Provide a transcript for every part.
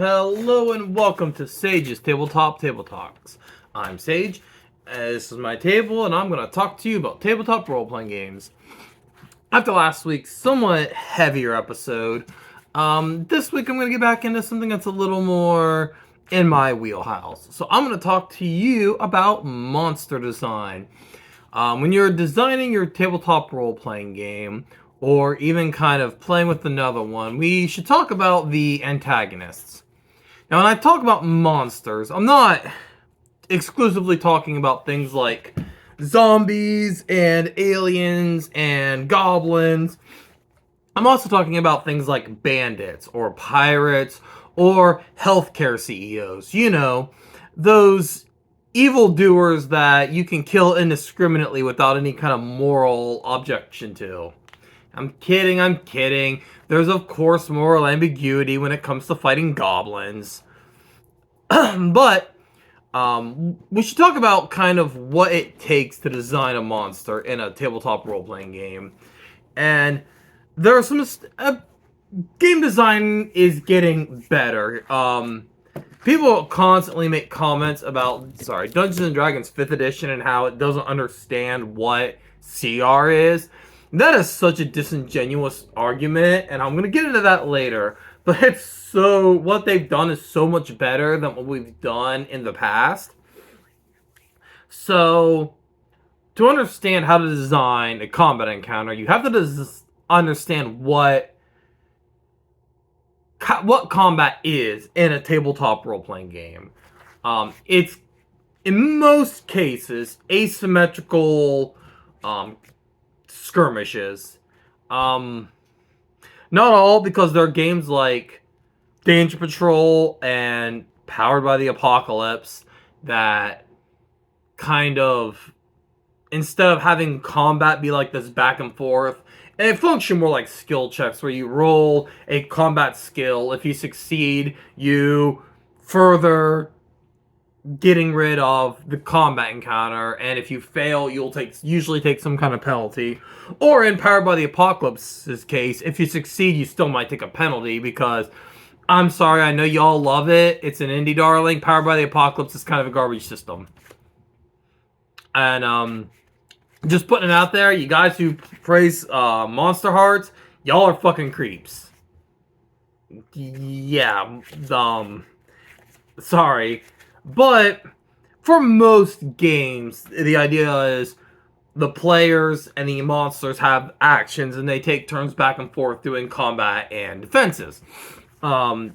Hello and welcome to Sage's Tabletop Table Talks. I'm Sage. This is my table, and I'm going to talk to you about tabletop role-playing games. After last week's somewhat heavier episode, this week I'm going to get back into something that's a little more in my wheelhouse. So I'm going to talk to you about monster design. When you're designing your tabletop role-playing game, or even kind of playing with another one, we should talk about the antagonists. Now, when I talk about monsters, I'm not exclusively talking about things like zombies and aliens and goblins. I'm also talking about things like bandits or pirates or healthcare CEOs. You know, those evildoers that you can kill indiscriminately without any kind of moral objection to. I'm kidding. There's, of course, moral ambiguity when it comes to fighting goblins. But we should talk about kind of what it takes to design a monster in a tabletop role-playing game. And there are some... game design is getting better. People constantly make comments about, Dungeons & Dragons 5th edition and how it doesn't understand what CR is. That is such a disingenuous argument, and I'm going to get into that later. But what they've done is so much better than what we've done in the past. So, to understand how to design a combat encounter, you have to understand what combat is in a tabletop role-playing game. It's, in most cases, asymmetrical skirmishes. Not all, because there are games like Danger Patrol and Powered by the Apocalypse that kind of, instead of having combat be like this back and forth, and it functions more like skill checks where you roll a combat skill. If you succeed, you further getting rid of the combat encounter, and if you fail, you'll usually take some kind of penalty. Or in Powered by the Apocalypse's case, if you succeed, you still might take a penalty, because I'm sorry, I know y'all love it. It's an indie darling. Powered by the Apocalypse is kind of a garbage system. And just putting it out there, you guys who praise Monster Hearts, y'all are fucking creeps. Yeah, sorry. But for most games, the idea is the players and the monsters have actions, and they take turns back and forth doing combat and defenses. Some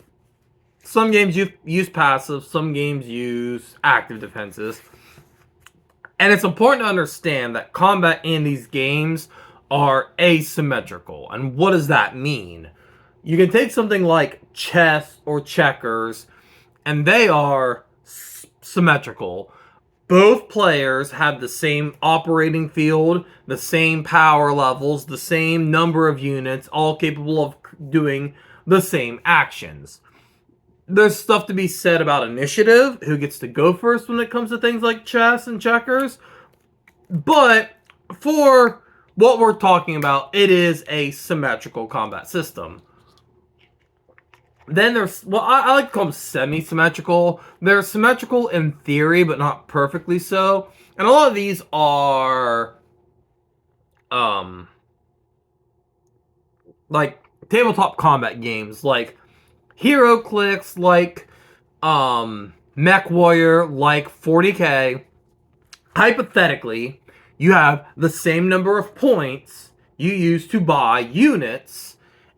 games use passive, some games use active defenses. And it's important to understand that combat in these games are asymmetrical. And what does that mean? You can take something like chess or checkers, and they are symmetrical. Both players have the same operating field, the same power levels, the same number of units, all capable of doing the same actions. There's stuff to be said about initiative, who gets to go first when it comes to things like chess and checkers. But for what we're talking about, it is a symmetrical combat system. Then there's, I like to call them semi-symmetrical. They're symmetrical in theory, but not perfectly so. And a lot of these are, like, tabletop combat games, like Hero Clicks, like, Mech Warrior, like 40K. Hypothetically, you have the same number of points you use to buy units.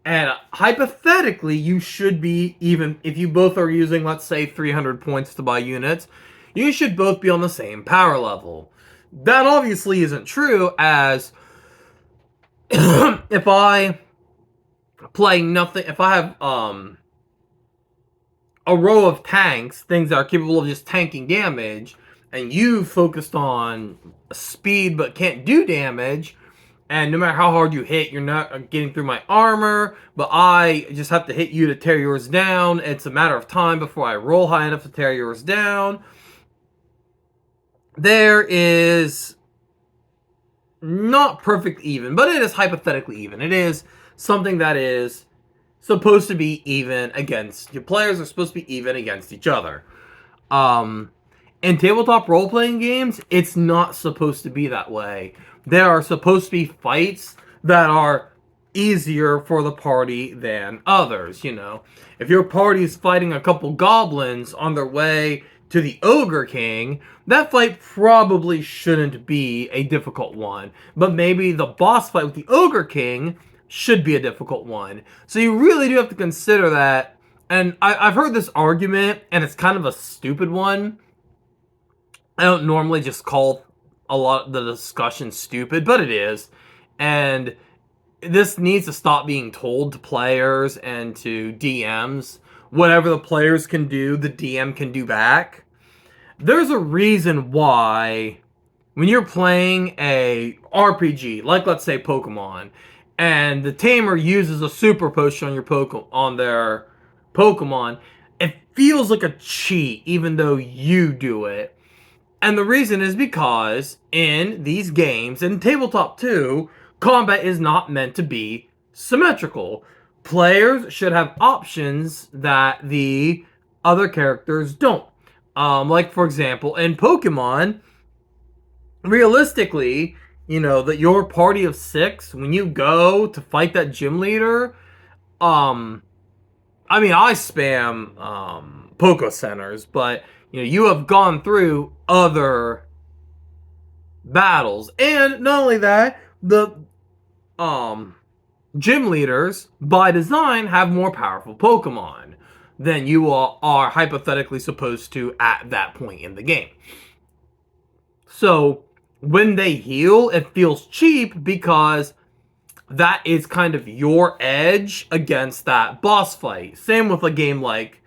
And hypothetically, you should be, even if you both are using, let's say, 300 points to buy units, you should both be on the same power level. That obviously isn't true, as if I play nothing, if I have a row of tanks, things that are capable of just tanking damage, and you focused on speed but can't do damage, and no matter how hard you hit, you're not getting through my armor, but I just have to hit you to tear yours down. It's a matter of time before I roll high enough to tear yours down. There is not perfect even, but it is hypothetically even. It is something that is supposed to be even against your players are supposed to be even against each other. In tabletop role-playing games, it's not supposed to be that way. There are supposed to be fights that are easier for the party than others, you know. If your party's fighting a couple goblins on their way to the Ogre King, that fight probably shouldn't be a difficult one. But maybe the boss fight with the Ogre King should be a difficult one. So you really do have to consider that. And I've heard this argument, and it's kind of a stupid one. I don't normally just call a lot of the discussion stupid, but it is. And this needs to stop being told to players and to DMs. Whatever the players can do, the DM can do back. There's a reason why when you're playing a RPG, like let's say Pokemon, and the tamer uses a super potion on their Pokemon, it feels like a cheat even though you do it. And the reason is because in these games, and tabletop too, combat is not meant to be symmetrical. Players should have options that the other characters don't. Like, for example, in Pokemon, realistically, you know, that your party of 6, when you go to fight that gym leader, I spam Poké Centers, but you know, you have gone through other battles. And not only that, the gym leaders, by design, have more powerful Pokemon than you are hypothetically supposed to at that point in the game. So, when they heal, it feels cheap because that is kind of your edge against that boss fight. Same with a game like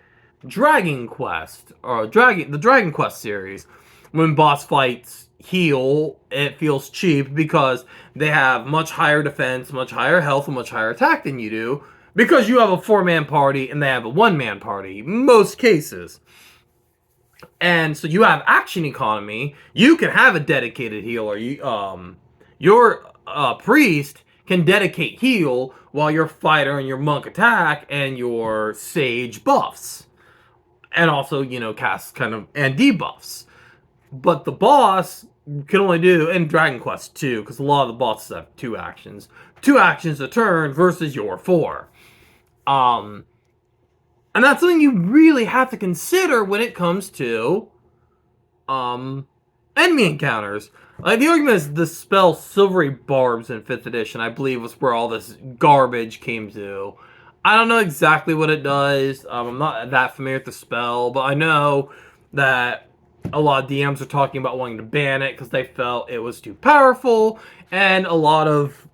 Dragon Quest, or the Dragon Quest series. When boss fights heal, it feels cheap because they have much higher defense, much higher health, and much higher attack than you do, because you have a 4-man party and they have a 1-man party, most cases. And so you have action economy. You can have a dedicated healer. Your priest can dedicate heal while your fighter and your monk attack and your sage buffs. And also, you know, cast kind of and debuffs. But the boss can only do, in Dragon Quest 2, because a lot of the bosses have 2 actions. 2 actions a turn versus your 4. And that's something you really have to consider when it comes to enemy encounters. Like, the argument is the spell Silvery Barbs in 5th edition, I believe, was where all this garbage came to. I don't know exactly what it does. I'm not that familiar with the spell, but I know that a lot of DMs are talking about wanting to ban it because they felt it was too powerful, and a lot of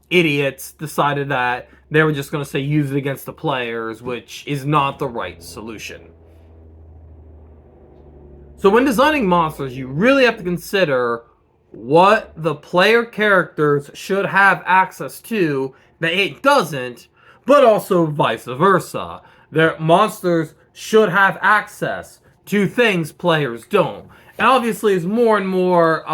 idiots decided that they were just going to say use it against the players, which is not the right solution. So when designing monsters, you really have to consider what the player characters should have access to that it doesn't, but also vice versa. Their monsters should have access to things players don't. And obviously, as more and more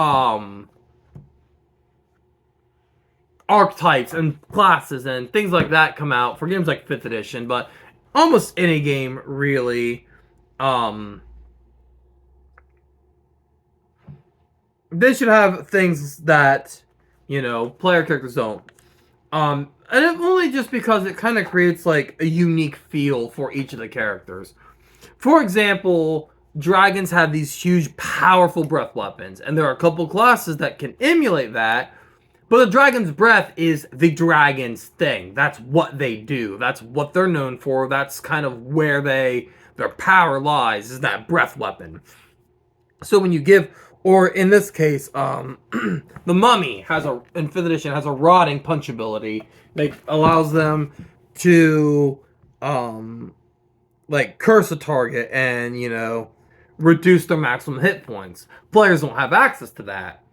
archetypes and classes and things like that come out for games like 5th edition, but almost any game really, they should have things that, you know, player characters don't. And only just because it kind of creates like a unique feel for each of the characters. For example, dragons have these huge, powerful breath weapons, and there are a couple classes that can emulate that. But the dragon's breath is the dragon's thing. That's what they do. That's what they're known for. That's kind of where their power lies, is that breath weapon. So when you give, or in this case, the mummy in 5th edition has a rotting punch ability that allows them to curse a target and, you know, reduce their maximum hit points. Players don't have access to that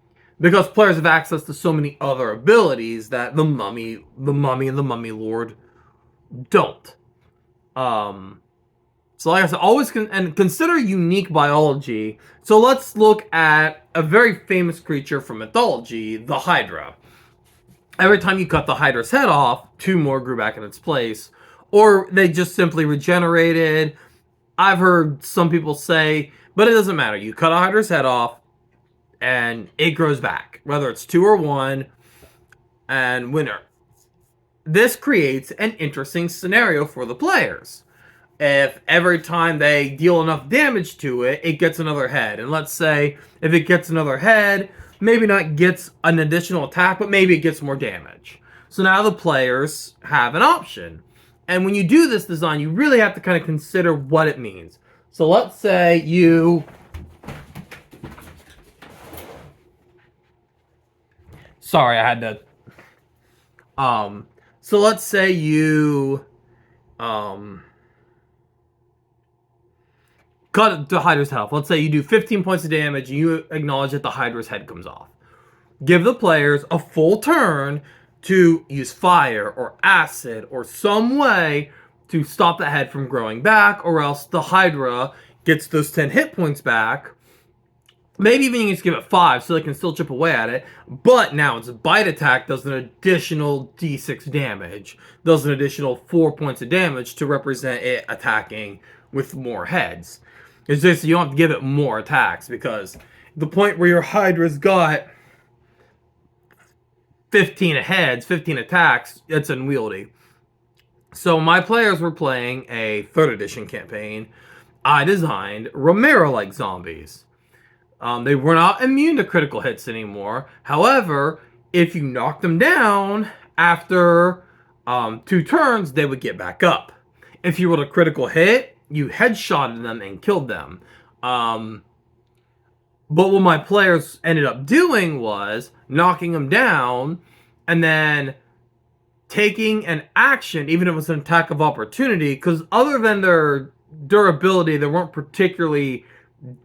because players have access to so many other abilities that the mummy and the mummy lord don't. So like I said, always consider unique biology. So let's look at a very famous creature from mythology, the Hydra. Every time you cut the Hydra's head off, 2 more grew back in its place. or they just simply regenerated. I've heard some people say, but it doesn't matter. You cut a Hydra's head off, and it grows back, whether it's 2 or 1, and winner. This creates an interesting scenario for the players. If every time they deal enough damage to it, it gets another head. And let's say if it gets another head, maybe not gets an additional attack, but maybe it gets more damage. So now the players have an option. And when you do this design, you really have to kind of consider what it means. So let's say you... Sorry, I had to... So let's say you... cut the Hydra's head off. Let's say you do 15 points of damage and you acknowledge that the Hydra's head comes off. Give the players a full turn to use fire or acid or some way to stop the head from growing back, or else the Hydra gets those 10 hit points back. Maybe even you can just give it 5 so they can still chip away at it. But now its bite attack does an additional d6 damage. Does an additional 4 points of damage to represent it attacking with more heads. It's just you don't have to give it more attacks, because the point where your Hydra's got 15 heads, 15 attacks, it's unwieldy. So my players were playing a 3rd edition campaign. I designed Romero-like zombies. They were not immune to critical hits anymore. However, if you knocked them down after 2 turns, they would get back up. If you rolled a critical hit, you headshotted them and killed them. But what my players ended up doing was knocking them down and then taking an action, even if it was an attack of opportunity, because other than their durability, they weren't particularly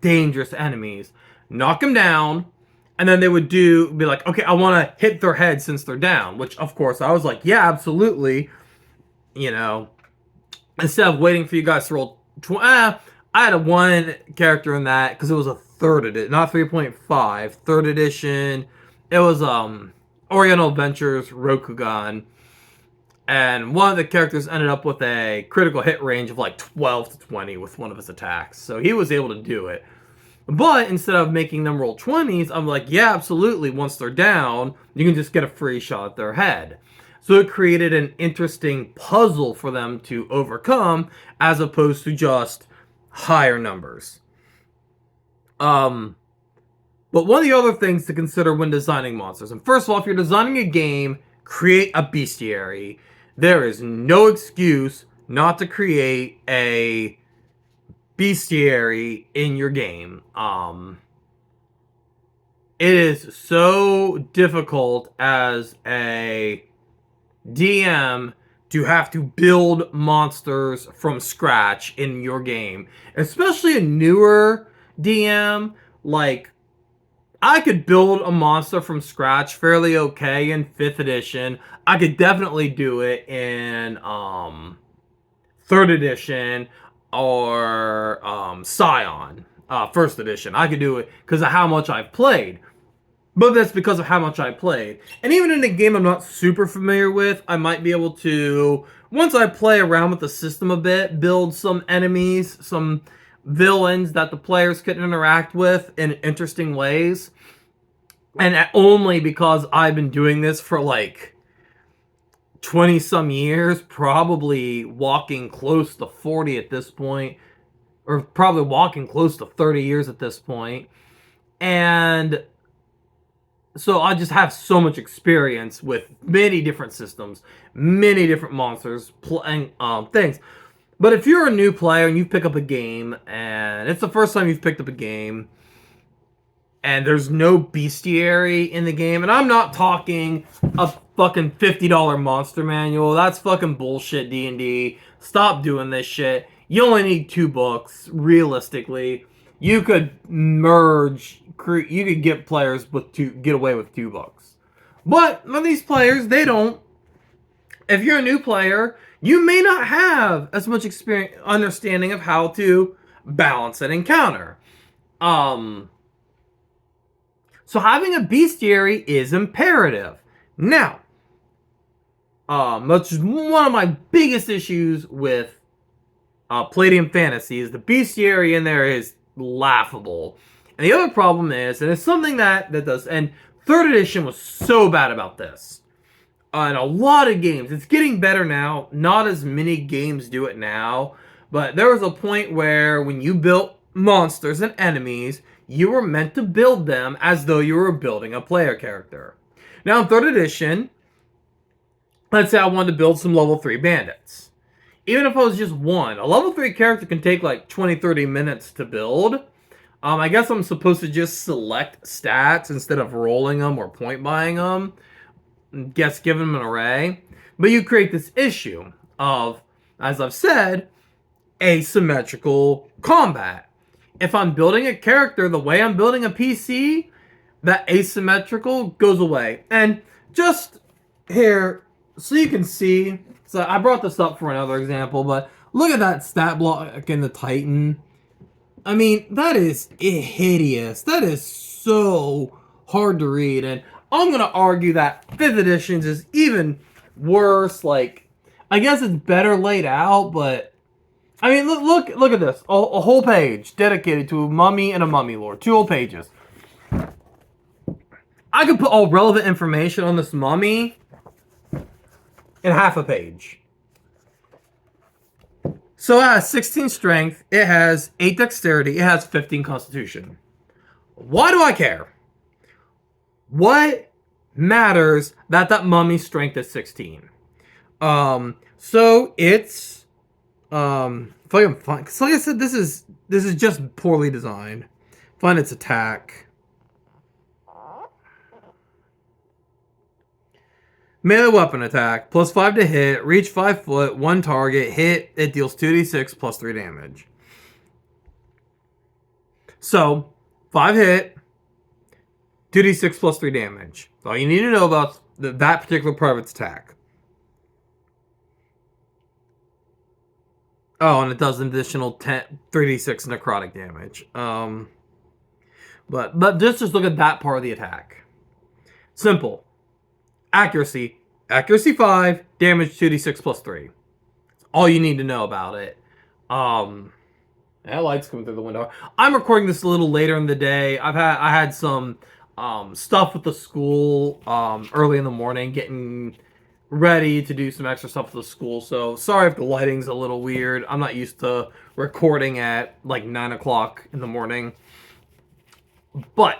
dangerous enemies. Knock them down, and then they would be like, okay, I want to hit their head since they're down, which, of course, I was like, yeah, absolutely. You know, instead of waiting for you guys to roll... I had a 1 character in that, because it was a 3rd edition, not 3.5, 3rd edition. It was Oriental Adventures Rokugan. And one of the characters ended up with a critical hit range of like 12 to 20 with one of his attacks. So he was able to do it. But instead of making them roll 20s, I'm like, yeah, absolutely. Once they're down, you can just get a free shot at their head. So it created an interesting puzzle for them to overcome, as opposed to just higher numbers. But one of the other things to consider when designing monsters, and first of all, if you're designing a game, create a bestiary. There is no excuse not to create a bestiary in your game. It is so difficult as a DM to have to build monsters from scratch in your game. Especially a newer DM, like, I could build a monster from scratch fairly okay in 5th edition. I could definitely do it in 3rd edition or Scion, 1st edition. I could do it because of how much I've played. But that's because of how much I played. And even in a game I'm not super familiar with, I might be able to, once I play around with the system a bit, build some enemies, some villains that the players could interact with in interesting ways. And only because I've been doing this for like 20 some years, probably walking close to 40 at this point, or probably walking close to 30 years at this point. And so I just have so much experience with many different systems, many different monsters, playing things. But if you're a new player and you pick up a game, and it's the first time you've picked up a game, and there's no bestiary in the game, and I'm not talking a fucking $50 monster manual. That's fucking bullshit, D&D. Stop doing this shit. You only need 2 books, realistically. You could merge, you could get players with get away with 2 books. But these players, they don't. If you're a new player, you may not have as much understanding of how to balance an encounter. So having a bestiary is imperative. Now, That's one of my biggest issues with Palladium Fantasy is the bestiary in there is laughable. And the other problem is, and it's something that does, and 3rd edition was so bad about this. In a lot of games, it's getting better now. Not as many games do it now, but there was a point where when you built monsters and enemies, you were meant to build them as though you were building a player character. Now in 3rd edition, let's say I wanted to build some level 3 bandits. Even if it was just one, a level 3 character can take like 20-30 minutes to build. I guess I'm supposed to just select stats instead of rolling them or point buying them. Guess give them an array. But you create this issue of, as I've said, asymmetrical combat. If I'm building a character the way I'm building a PC, that asymmetrical goes away. And just here, so you can see, so I brought this up for another example, but look at that stat block in the Titan. I mean, that is hideous. That is so hard to read. And I'm going to argue that 5th editions is even worse. Like, I guess it's better laid out, but I mean, look at this. A whole page dedicated to a mummy and a mummy lore. 2 whole pages. I could put all relevant information on this mummy in half a page. So it has 16 strength, it has 8 dexterity, it has 15 constitution. Why do I care? What matters that mummy's strength is 16? So it's if I can find, so like I said, this is just poorly designed. Find its attack. Melee weapon attack, plus 5 to hit, reach 5 foot, 1 target, hit, it deals 2d6 plus 3 damage. So, 5 hit, 2d6 plus 3 damage. That's all you need to know about that particular part of its attack. Oh, and it does an additional 3d6 necrotic damage. But just look at that part of the attack. Simple. Accuracy 5, damage 2d6 plus 3. That's all you need to know about it. That light's coming through the window. I'm recording this a little later in the day. I had some stuff with the school early in the morning, getting ready to do some extra stuff with the school. So sorry if the lighting's a little weird. I'm not used to recording at like 9 o'clock in the morning. But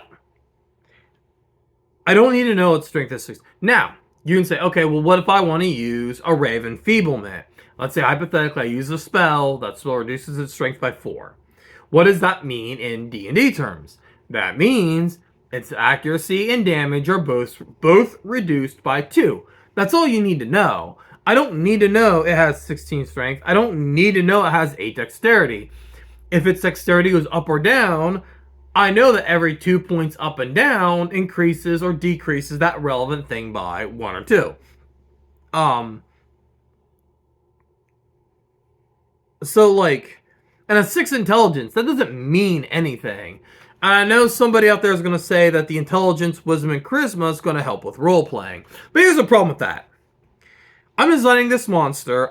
I don't need to know its strength is 6. Now, you can say, okay, well, what if I want to use a Rave Enfeeblement? Let's say, hypothetically, I use a spell. That spell reduces its strength by 4. What does that mean in D&D terms? That means its accuracy and damage are both reduced by 2. That's all you need to know. I don't need to know it has 16 strength. I don't need to know it has 8 dexterity. If its dexterity goes up or down, I know that every 2 points up and down increases or decreases that relevant thing by 1 or 2. So like, and a 6 intelligence, that doesn't mean anything. And I know somebody out there is going to say that the intelligence, wisdom, and charisma is going to help with role-playing. But here's the problem with that. I'm designing this monster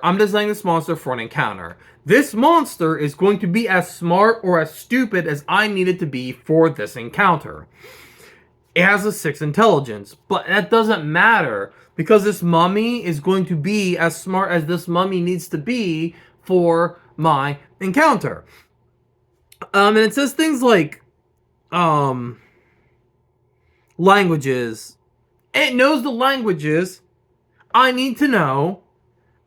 for an encounter. This monster is going to be as smart or as stupid as I need it to be for this encounter. It has a 6 intelligence, but that doesn't matter because this mummy is going to be as smart as this mummy needs to be for my encounter. And it says things like languages. It knows the languages I need to know.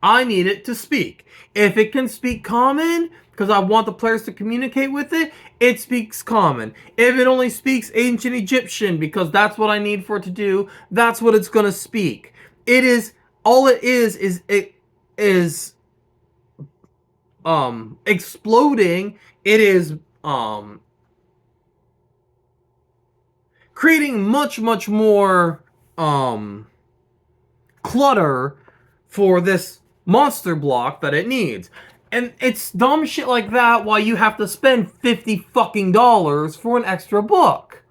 I need it to speak. If it can speak common, because I want the players to communicate with it, it speaks common. If it only speaks ancient Egyptian, because that's what I need for it to do, that's what it's going to speak. It is, all it is exploding. It is creating much more clutter for this monster block that it needs. And it's dumb shit like that why you have to spend $50 fucking for an extra book.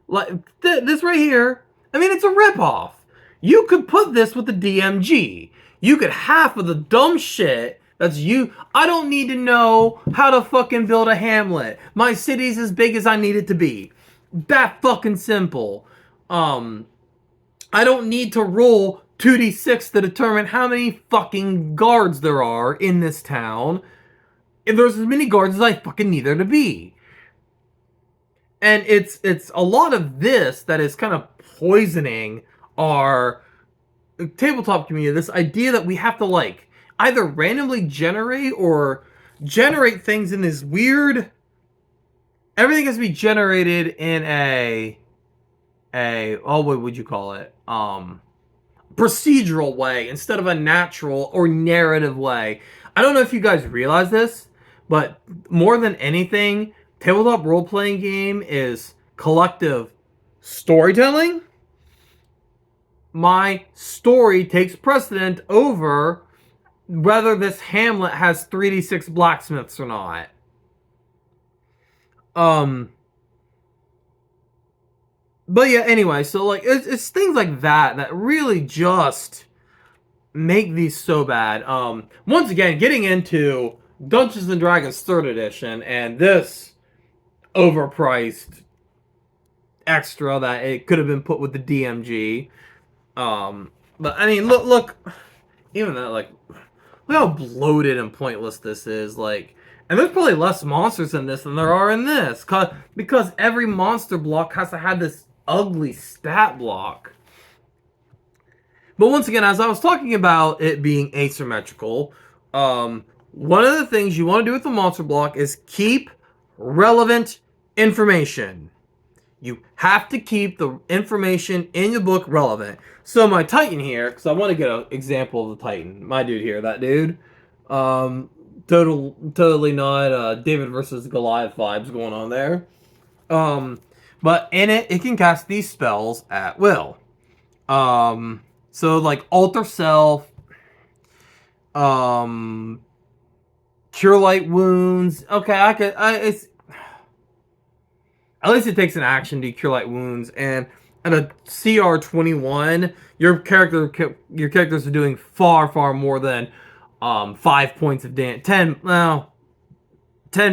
Like this right here, I mean, it's a ripoff. You could put this with the DMG. You could half of the dumb shit that's you. I don't need to know how to fucking build a hamlet. My city's as big as I need it to be. That fucking simple. I don't need to roll 2d6 to determine how many fucking guards there are in this town. If there's as many guards as I fucking need there to be. And it's a lot of this that is kind of poisoning our tabletop community. This idea that we have to like either randomly generate or generate things in this weird. Everything has to be generated in a what would you call it? Procedural way instead of a natural or narrative way. I don't know if you guys realize this, but more than anything, tabletop role-playing game is collective storytelling. My story takes precedent over whether this hamlet has 3d6 blacksmiths or not. But yeah, anyway, so like it's things like that really just make these so bad. Once again, getting into Dungeons and Dragons 3rd edition and this overpriced extra that it could have been put with the DMG. But I mean, look, even that, like, look how bloated and pointless this is. Like, and there's probably less monsters in this than there are in this, because every monster block has to have this ugly stat block. But once again, as I was talking about it being asymmetrical, one of the things you want to do with the monster block is keep relevant information. You have to keep the information in your book relevant. So my Titan here, because I want to get an example of the Titan. My dude here, that dude. Totally not David versus Goliath vibes going on there. But in it can cast these spells at will. So like Alter Self, Cure Light Wounds. Okay, it's at least it takes an action to cure light wounds, and at a CR 21, your characters are doing far more than 5 points of damage. 10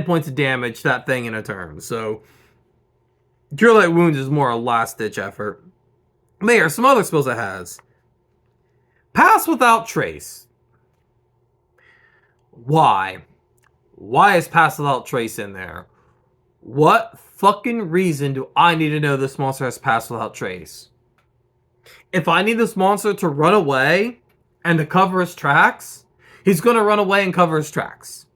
points of damage that thing in a turn. So cure light wounds is more a last ditch effort. But here are some other spells it has. Pass without trace. Why? Why is pass without trace in there? What fucking reason do I need to know this monster has pass without trace? If I need this monster to run away and to cover his tracks, he's going to run away and cover his tracks.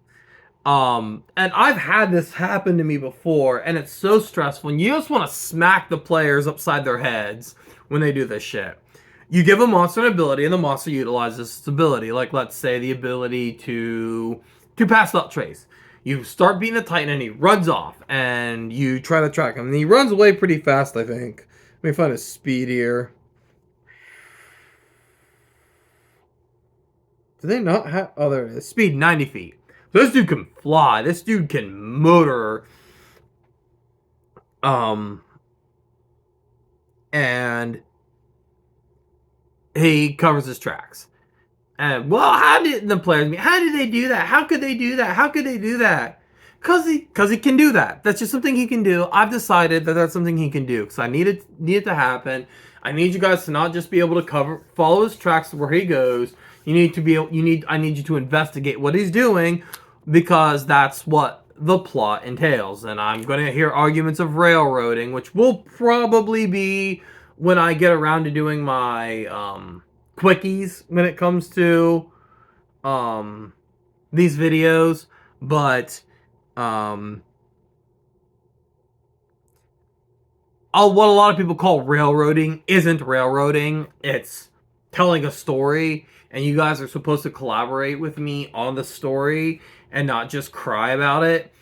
And I've had this happen to me before, and it's so stressful. And you just want to smack the players upside their heads when they do this shit. You give a monster an ability, and the monster utilizes its ability. Like, let's say, the ability to pass without trace. You start beating the Titan and he runs off, and you try to track him. And he runs away pretty fast, I think. Let me find his speed here. Do they not have... Oh, there it is. Speed 90 feet. So this dude can fly. This dude can motor. And he covers his tracks. And, well, how did the players mean? How did they do that? How could they do that? How could they do that? Because he can do that. That's just something he can do. I've decided that that's something he can do. Because I need it to happen. I need you guys to not just be able to follow his tracks where he goes. I need you to investigate what he's doing, because that's what the plot entails. And I'm going to hear arguments of railroading, which will probably be when I get around to doing my quickies when it comes to these videos. But what a lot of people call railroading isn't railroading. It's telling a story, and you guys are supposed to collaborate with me on the story and not just cry about it.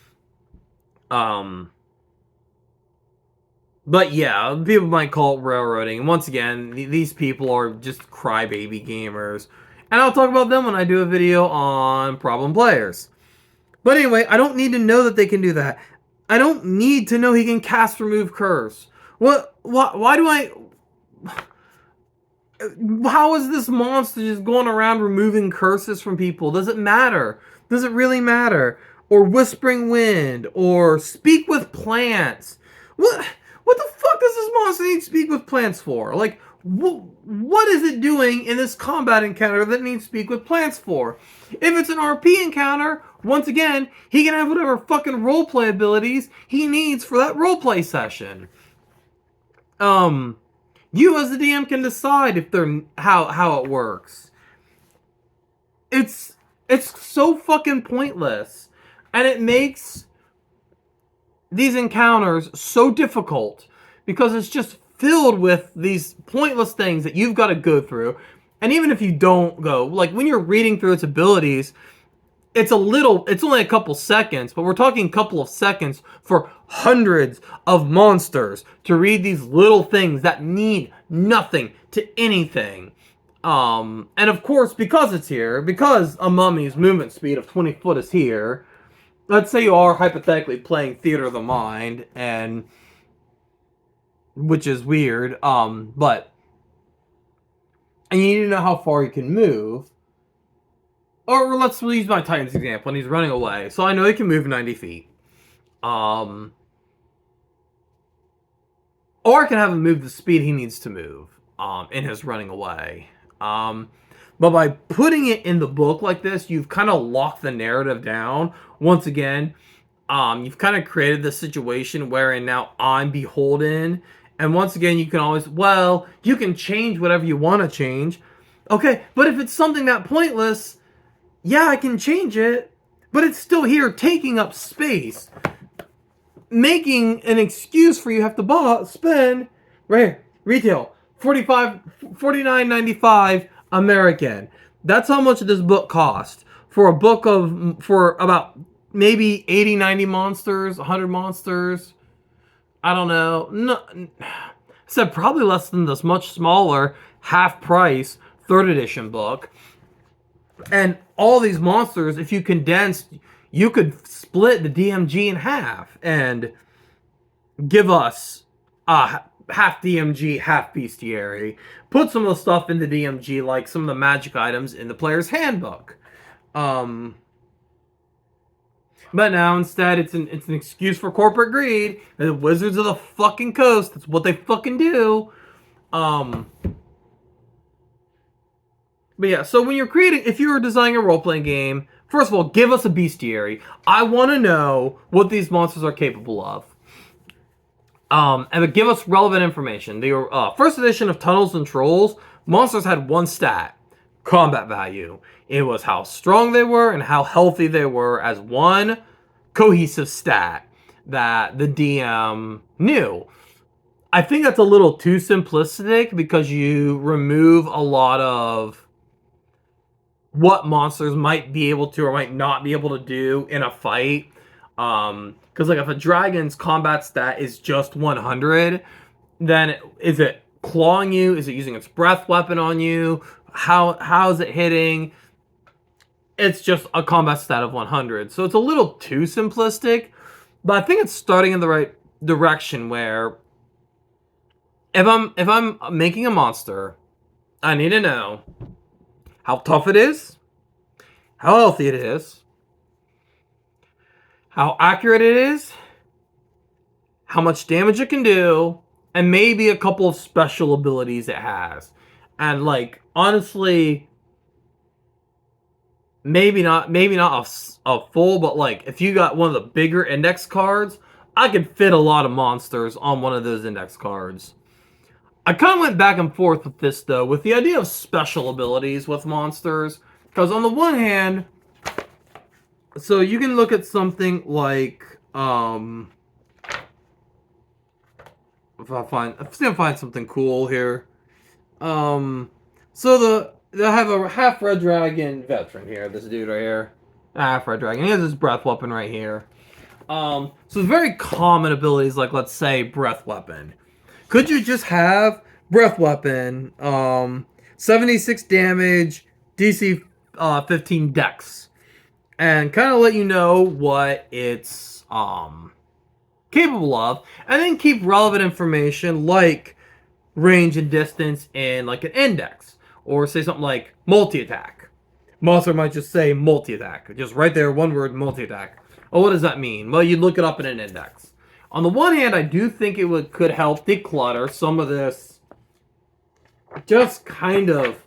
But yeah, people might call it railroading. And once again, these people are just crybaby gamers. And I'll talk about them when I do a video on problem players. But anyway, I don't need to know that they can do that. I don't need to know he can cast remove curse. Why do I... How is this monster just going around removing curses from people? Does it matter? Does it really matter? Or whispering wind, or speak with plants. What the fuck does this monster need to speak with plants for? Like, what is it doing in this combat encounter that it needs to speak with plants for? If it's an RP encounter, once again, he can have whatever fucking roleplay abilities he needs for that roleplay session. You as the DM can decide if they're how it works. It's so fucking pointless, and it makes these encounters so difficult because it's just filled with these pointless things that you've got to go through. And even if you don't go, like when you're reading through its abilities, it's only a couple seconds, but we're talking a couple of seconds for hundreds of monsters to read these little things that mean nothing to anything. And of course, because it's here, because a mummy's movement speed of 20 foot is here, let's say you are hypothetically playing Theater of the Mind, and which is weird, but and you need to know how far you can move. Or let's use my Titan's example, and he's running away. So I know he can move 90 feet. Or I can have him move the speed he needs to move in his running away. But by putting it in the book like this, you've kind of locked the narrative down. Once again, you've kind of created this situation wherein now I'm beholden. And once again, you can always, you can change whatever you want to change. Okay, but if it's something that pointless, yeah, I can change it, but it's still here taking up space, making an excuse for you have to spend, right here, retail, $49.95 American. That's how much this book cost for a book for about maybe 80, 90 monsters, 100 monsters. I don't know. No, I said probably less than this much smaller, half price, 3rd edition book. And all these monsters, if you condensed, you could split the DMG in half and give us half DMG, half bestiary. Put some of the stuff into DMG, like some of the magic items in the player's handbook. But now instead, it's an excuse for corporate greed. The Wizards of the fucking Coast, that's what they fucking do. But yeah, so when you're if you're designing a role-playing game, first of all, give us a bestiary. I want to know what these monsters are capable of. And give us relevant information. The first edition of Tunnels and Trolls, monsters had one stat, combat value. It was how strong they were and how healthy they were as one cohesive stat that the DM knew. I think that's a little too simplistic because you remove a lot of what monsters might be able to or might not be able to do in a fight. Because like if a dragon's combat stat is just 100, then is it clawing you? Is it using its breath weapon on you? How is it hitting? It's just a combat stat of 100. So it's a little too simplistic, but I think it's starting in the right direction where if I'm making a monster, I need to know how tough it is, how healthy it is, how accurate it is, how much damage it can do, and maybe a couple of special abilities it has. And like, honestly, maybe not a full, but like, if you got one of the bigger index cards, I could fit a lot of monsters on one of those index cards. I kind of went back and forth with this, though, with the idea of special abilities with monsters. Because on the one hand, so you can look at something like, if I find something cool here. So I have a half red dragon veteran here, this dude right here. Half red dragon. He has his breath weapon right here. So very common abilities like, let's say, breath weapon. Could you just have breath weapon, 76 damage, DC 15 dex, and kind of let you know what it's capable of, and then keep relevant information like range and distance in like an index, or say something like multi-attack. Monster might just say multi-attack, just right there, one word, multi-attack. Oh, what does that mean? Well, you'd look it up in an index. On the one hand, I do think it could help declutter some of this just kind of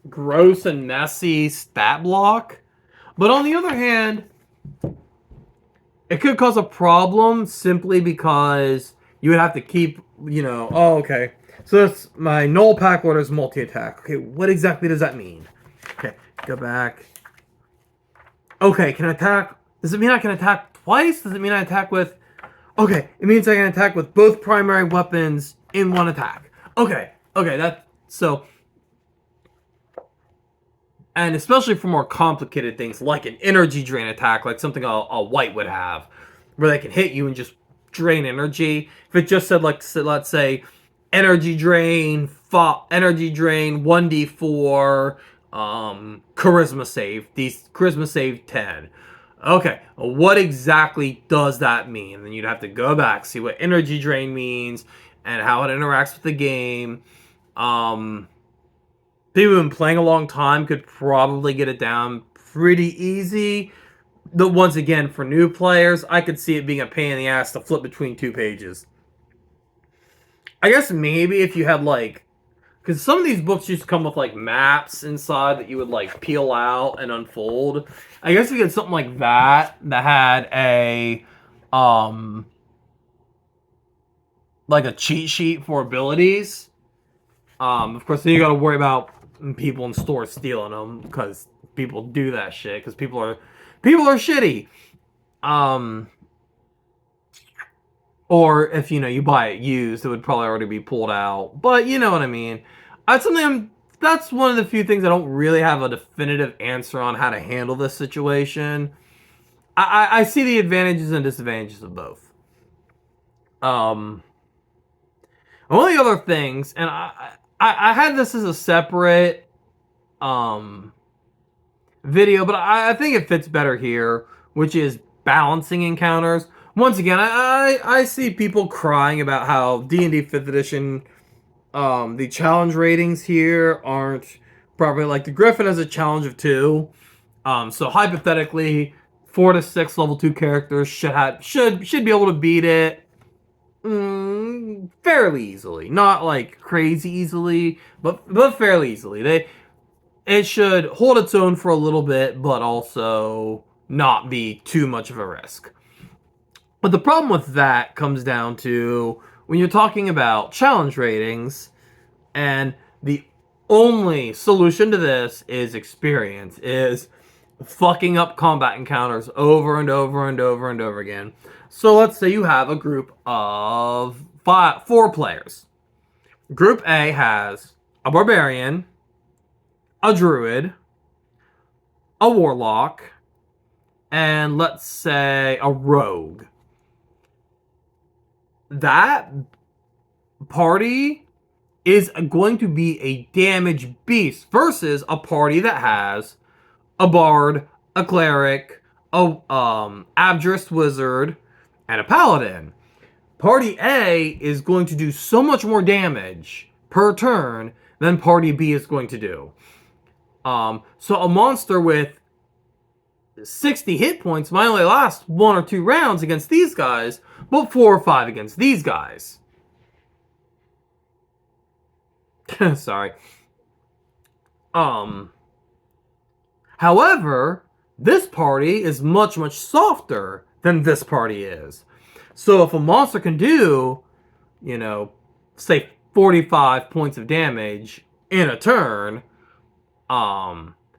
gross and messy stat block. But on the other hand, it could cause a problem simply because you would have to keep, oh, okay. So that's my null pack order is multi-attack. Okay, what exactly does that mean? Okay, go back. Okay, can I attack? Does it mean I can attack twice? Does it mean I attack with... Okay, it means I can attack with both primary weapons in one attack. Okay, so... And especially for more complicated things, like an energy drain attack, like something a white would have, where they can hit you and just drain energy. If it just said, like, let's say, energy drain 1d4, charisma save. These charisma save 10. Okay, what exactly does that mean? And then you'd have to go back, see what energy drain means, and how it interacts with the game. People who've been playing a long time could probably get it down pretty easy. But once again, for new players, I could see it being a pain in the ass to flip between two pages. I guess maybe if you had, like... Because some of these books used to come with, like, maps inside that you would, like, peel out and unfold. I guess if you had something like that had a... like a cheat sheet for abilities. Of course, then you gotta worry about people in stores stealing them, because people do that shit, because people are shitty. Or if, you buy it used, it would probably already be pulled out. But you know what I mean. That's one of the few things I don't really have a definitive answer on how to handle this situation. I see the advantages and disadvantages of both. One of the other things, and I had this as a separate video, but I think it fits better here, which is balancing encounters. Once again, I see people crying about how D&D 5th edition, the challenge ratings here aren't properly. Like, the Griffin has a challenge of 2. So hypothetically, 4 to 6 level 2 characters should be able to beat it fairly easily. Not like crazy easily, but fairly easily. It should hold its own for a little bit, but also not be too much of a risk. But the problem with that comes down to when you're talking about challenge ratings, and the only solution to this is experience, is fucking up combat encounters over and over and over and over again. So let's say you have a group of 4 players. Group A has a barbarian, a druid, a warlock, and let's say a rogue. That party is going to be a damage beast versus a party that has a bard, a cleric, a abjurist wizard, and a paladin. Party A is going to do so much more damage per turn than Party B is going to do. So a monster with 60 hit points might only last 1 or 2 rounds against these guys, but 4 or 5 against these guys. Sorry. However, this party is much, much softer than this party is. So if a monster can do, say 45 points of damage in a turn,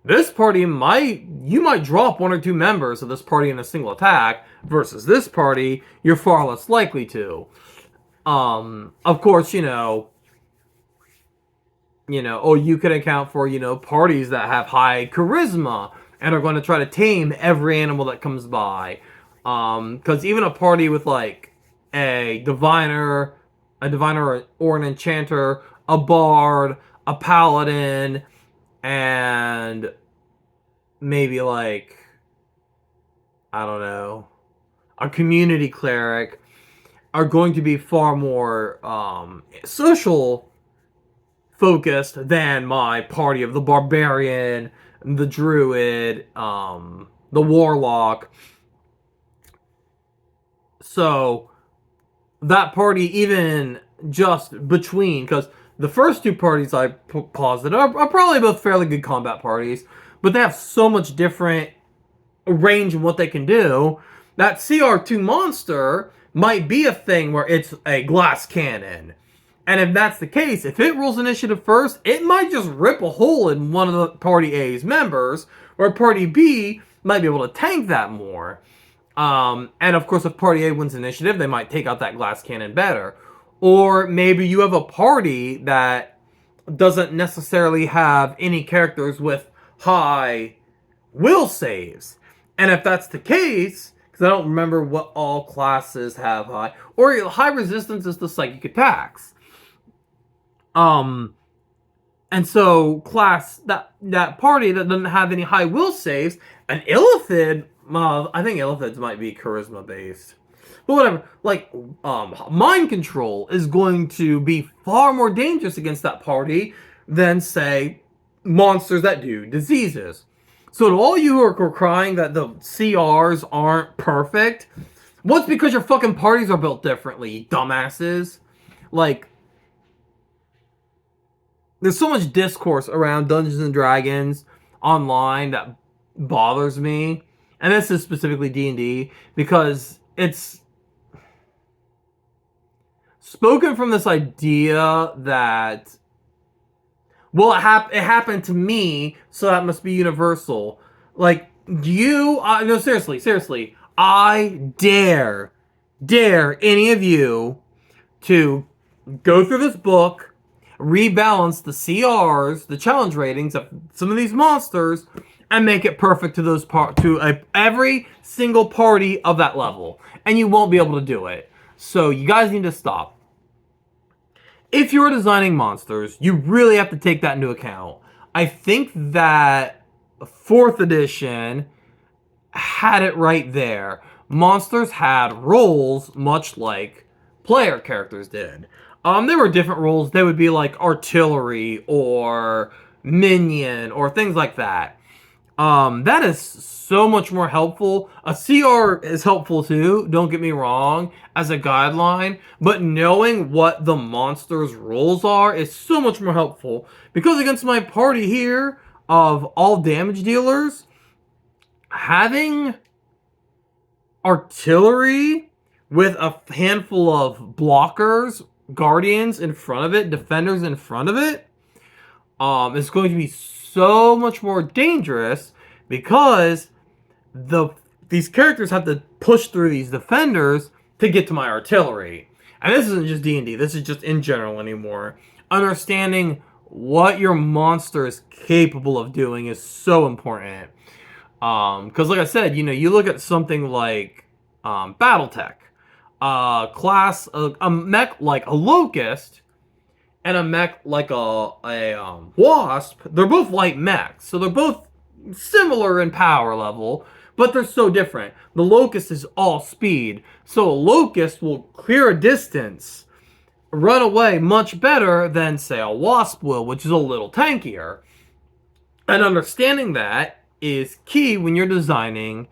this party you might drop 1 or 2 members of this party in a single attack, versus this party, you're far less likely to. Of course, you could account for, parties that have high charisma and are going to try to tame every animal that comes by. Because even a party with, like, a diviner or an enchanter, a bard, a paladin, and maybe, like, I don't know, a community cleric are going to be far more social focused than my party of the barbarian, the druid, the warlock. So that party, even just between, because the first two parties I posited are probably both fairly good combat parties, but they have so much different range in what they can do. That CR2 monster might be a thing where it's a glass cannon. And if that's the case, if it rolls initiative first, it might just rip a hole in one of the Party A's members, or Party B might be able to tank that more. And of course, if Party A wins initiative, they might take out that glass cannon better. Or maybe you have a party that doesn't necessarily have any characters with high will saves. And if that's the case, because I don't remember what all classes have high, or high resistance is the psychic attacks. And so that party that doesn't have any high will saves, an Illithid, I think Illithids might be charisma based. But whatever, like, mind control is going to be far more dangerous against that party than, say, monsters that do diseases. So to all you who are crying that the CRs aren't perfect, well, it's because your fucking parties are built differently, you dumbasses. Like, there's so much discourse around Dungeons and Dragons online that bothers me. And this is specifically D&D, because it's spoken from this idea that, well, it happened to me, so that must be universal. Like, no, seriously, I dare any of you to go through this book, rebalance the CRs, the challenge ratings of some of these monsters, and make it perfect to every single party of that level. And you won't be able to do it. So you guys need to stop. If you're designing monsters, you really have to take that into account. I think that 4th edition had it right there. Monsters had roles much like player characters did. There were different roles. They would be like artillery or minion or things like that. That is so much more helpful. A CR is helpful too, don't get me wrong, as a guideline, but knowing what the monster's roles are is so much more helpful. Because against my party here of all damage dealers, having artillery with a handful of blockers, guardians in front of it, defenders in front of it, is going to be so much more dangerous, because these characters have to push through these defenders to get to my artillery. And this isn't just D&D, this is just in general anymore. Understanding what your monster is capable of doing is so important. Because like I said, you look at something like Battletech, class, a mech like a Locust, and a mech like a Wasp. They're both light mechs, so they're both similar in power level, but they're so different. The Locust is all speed, so a Locust will clear a distance, run away much better than, say, a Wasp will, which is a little tankier. And understanding that is key when you're designing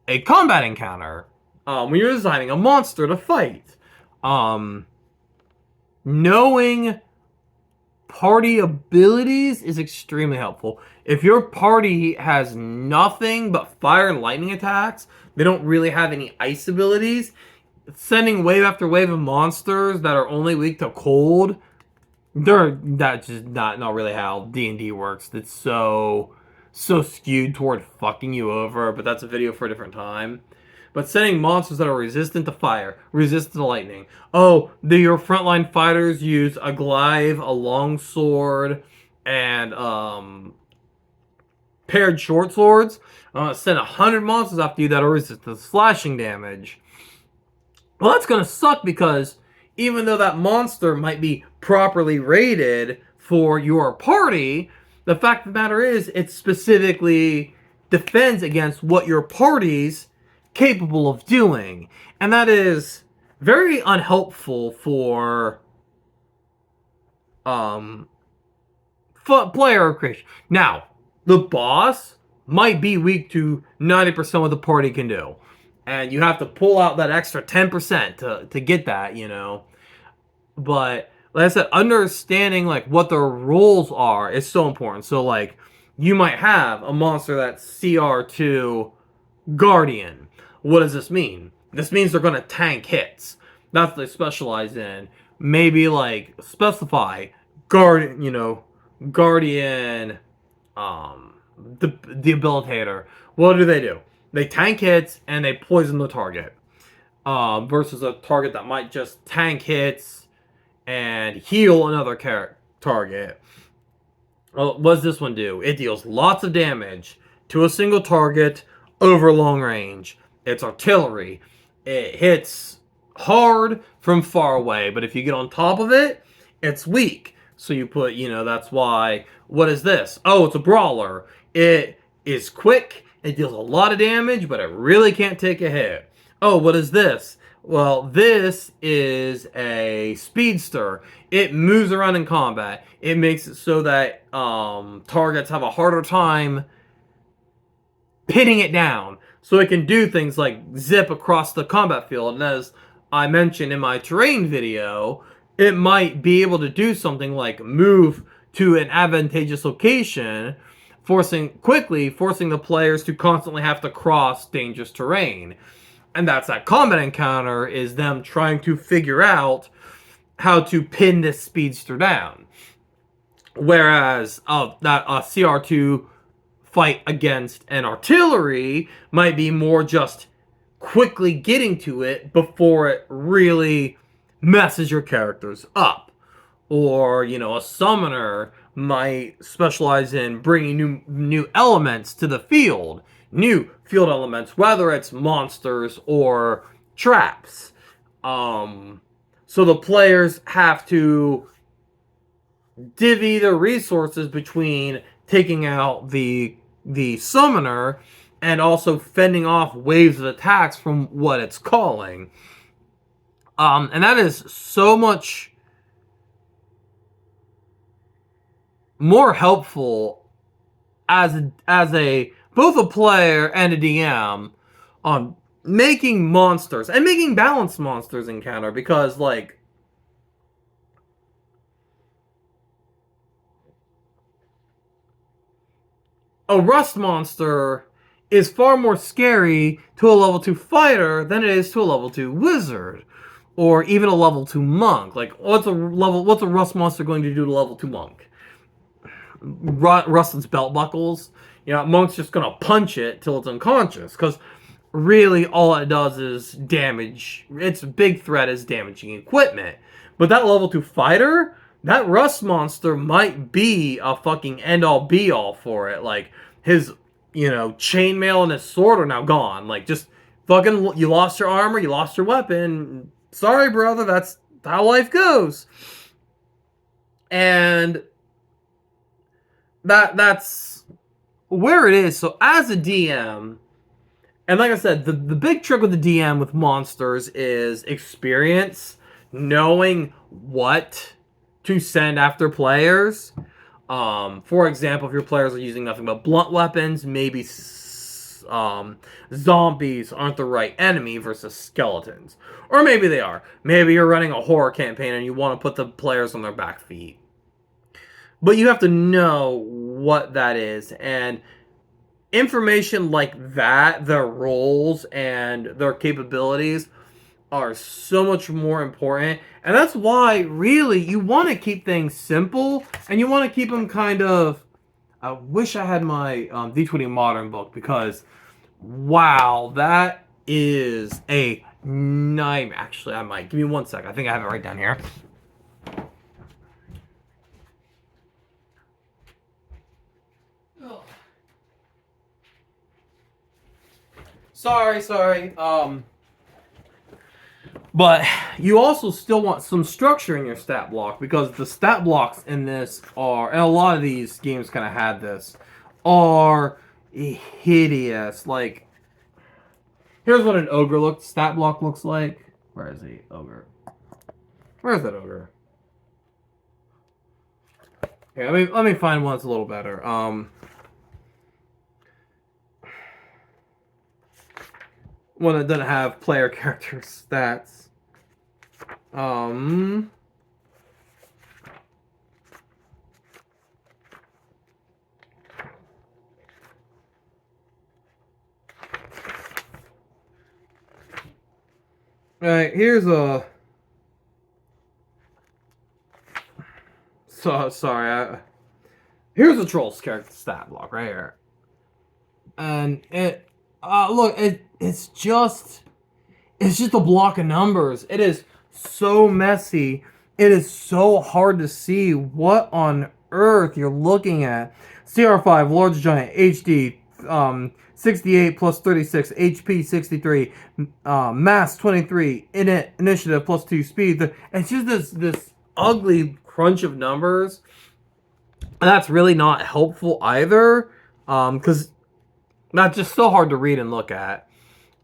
a combat encounter, when you're designing a monster to fight. Knowing party abilities is extremely helpful. If your party has nothing but fire and lightning attacks, they don't really have any ice abilities, sending wave after wave of monsters that are only weak to cold, that's just not really how D&D works. It's so skewed toward fucking you over, but that's a video for a different time. But sending monsters that are resistant to fire, resistant to lightning. Oh, your frontline fighters use a glaive, a longsword, and paired short swords. Send 100 monsters after you that are resistant to slashing damage. Well, that's going to suck, because even though that monster might be properly rated for your party, the fact of the matter is it specifically defends against what your party's capable of doing. And that is very unhelpful for um, player creation. Now, the boss might be weak to 90% of what the party can do. And you have to pull out that extra 10% to get that, you know. But like I said, understanding like what the rules are is so important. So like you might have a monster that's CR2 Guardian. What does this mean? This means they're gonna tank hits. That's what they specialize in. Maybe like specify Guardian, you know, Guardian, the debilitator. What do? They tank hits and they poison the target. Versus a target that might just tank hits and heal another target. Well, what does this one do? It deals lots of damage to a single target over long range. It's artillery. It hits hard from far away, but if you get on top of it, it's weak. So you put, you know, that's why. What is this? Oh, it's a brawler. It is quick. It deals a lot of damage, but it really can't take a hit. Oh, what is this? Well, this is a speedster. It moves around in combat. It makes it so that targets have a harder time pinning it down. So it can do things like zip across the combat field. And as I mentioned in my terrain video, it might be able to do something like move to an advantageous location, forcing the players to constantly have to cross dangerous terrain. And that's that combat encounter, is them trying to figure out how to pin this speedster down. Whereas that CR2 fight against an artillery might be more just quickly getting to it before it really messes your characters up. Or, you know, a summoner might specialize in bringing new elements to the field. New field elements, whether it's monsters or traps. So the players have to divvy their resources between taking out the summoner and also fending off waves of attacks from what it's calling. And that is so much more helpful as a both a player and a DM on making monsters and making balanced monsters encounter, because like a rust monster is far more scary to a level 2 fighter than it is to a level 2 wizard or even a level 2 monk. Like what's a rust monster going to do to a level 2 monk? Rust its belt buckles. You know, monk's just gonna punch it till it's unconscious, because really all it does is damage. Its big threat is damaging equipment. But that level 2 fighter, that rust monster might be a fucking end-all be-all for it. Like his, you know, chainmail and his sword are now gone. Like just fucking, you lost your armor, you lost your weapon. Sorry, brother, that's how life goes. And that's where it is. So as a DM, and like I said, the big trick with the DM with monsters is experience, knowing what to send after players. For example, if your players are using nothing but blunt weapons, maybe zombies aren't the right enemy versus skeletons. Or maybe they are. Maybe you're running a horror campaign and you want to put the players on their back feet. But you have to know what that is. And information like that, their roles and their capabilities, are so much more important. And that's why, really, you want to keep things simple. And you want to keep them kind of... I wish I had my D20 Modern book, because, wow, that is a nightmare. Actually, I might. Give me 1 sec. I think I have it right down here. Sorry. But you also still want some structure in your stat block, because the stat blocks in this are, and a lot of these games kind of had this, are hideous. Like, here's what an ogre stat block looks like. Where is he? Ogre. Where's that ogre? Here, let me find one that's a little better. One that doesn't have player character stats. Um. Alright, here's a. Here's a Troll's character stat block right here, and it's just a block of numbers. It is so messy. It is so hard to see what on earth you're looking at. CR5, large giant, HD, 68 plus 36, HP 63, mass 23, initiative plus 2, speed. It's just this ugly crunch of numbers. That's really not helpful either, because that's just so hard to read and look at.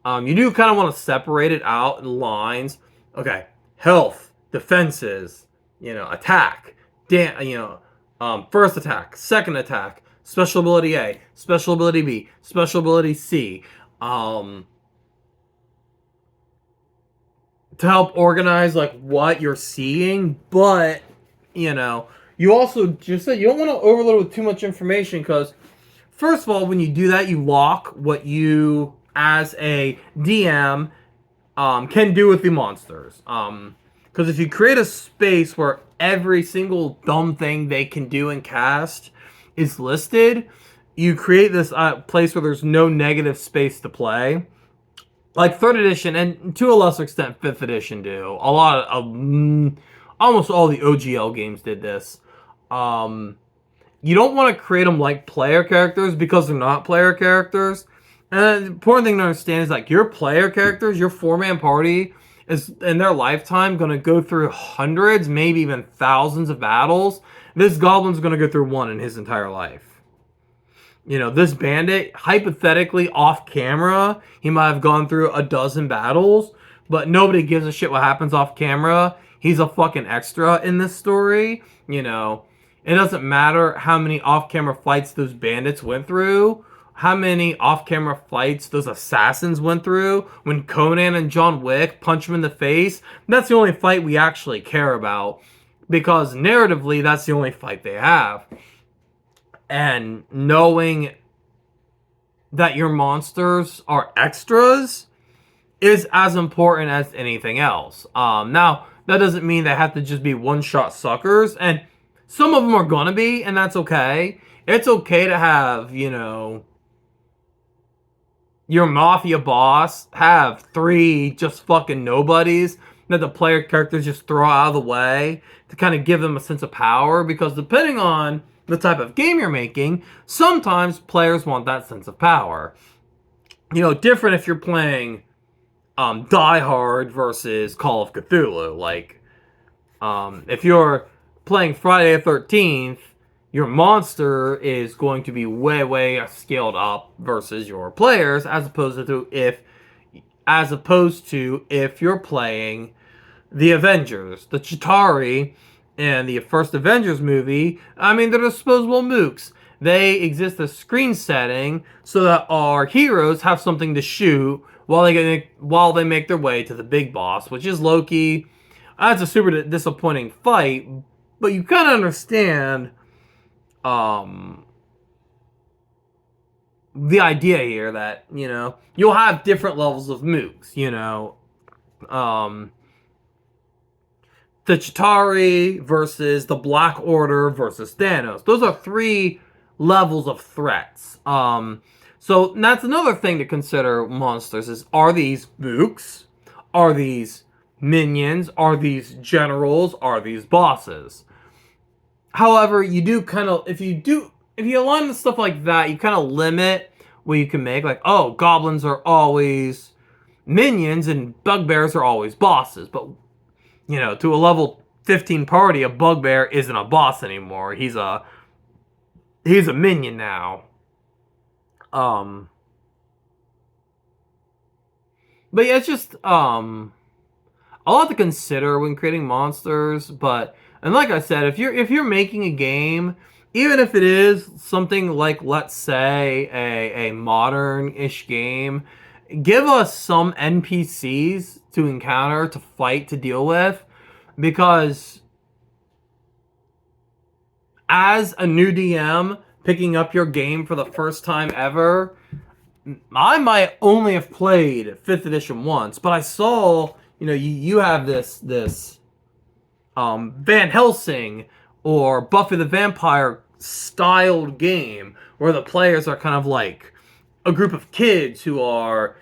You do kind of want to separate it out in lines. Okay, health, defenses, attack, first attack, second attack, special ability A, special ability B, special ability C. To help organize like what you're seeing, but you also just said you don't want to overload with too much information because, first of all, when you do that, you lock what you as a DM can do with the monsters. Because if you create a space where every single dumb thing they can do and cast is listed, you create this place where there's no negative space to play. Like 3rd edition, and to a lesser extent 5th edition do. A lot of almost all the OGL games did this. You don't want to create them like player characters because they're not player characters. And the important thing to understand is like your player characters, your 4-man party is in their lifetime going to go through hundreds, maybe even thousands of battles. This goblin's going to go through one in his entire life. This bandit, hypothetically off camera, he might have gone through a dozen battles, but nobody gives a shit what happens off camera. He's a fucking extra in this story. It doesn't matter how many off-camera fights those bandits went through, how many off-camera fights those assassins went through. When Conan and John Wick punch him in the face, that's the only fight we actually care about, because narratively, that's the only fight they have. And knowing that your monsters are extras is as important as anything else. Now, that doesn't mean they have to just be one-shot suckers, and some of them are gonna be, and that's okay. It's okay to have, your mafia boss have 3 just fucking nobodies that the player characters just throw out of the way to kind of give them a sense of power, because depending on the type of game you're making, sometimes players want that sense of power. Different if you're playing Die Hard versus Call of Cthulhu. Like, if you're playing Friday the 13th, your monster is going to be way, way scaled up versus your players, as opposed to if you're playing the Avengers, the Chitauri, and the first Avengers movie. I mean, they're disposable mooks. They exist as screen setting so that our heroes have something to shoot while they make their way to the big boss, which is Loki. That's a super disappointing fight, but you kind of understand the idea here that, you'll have different levels of mooks, the Chitauri versus the Black Order versus Thanos. Those are 3 levels of threats. So that's another thing to consider monsters is, are these mooks? Are these minions? Are these generals? Are these bosses? However, you do kind of, if you align with stuff like that, you kind of limit what you can make. Like, oh, goblins are always minions and bugbears are always bosses. But, to a level 15 party, a bugbear isn't a boss anymore. He's a minion now. But yeah, it's just a lot to consider when creating monsters, but And like I said, if you're making a game, even if it is something like, let's say, a modern-ish game, give us some NPCs to encounter, to fight, to deal with, because as a new DM picking up your game for the first time ever, I might only have played 5th edition once, but I saw, you have this Van Helsing or Buffy the Vampire styled game where the players are kind of like a group of kids who are,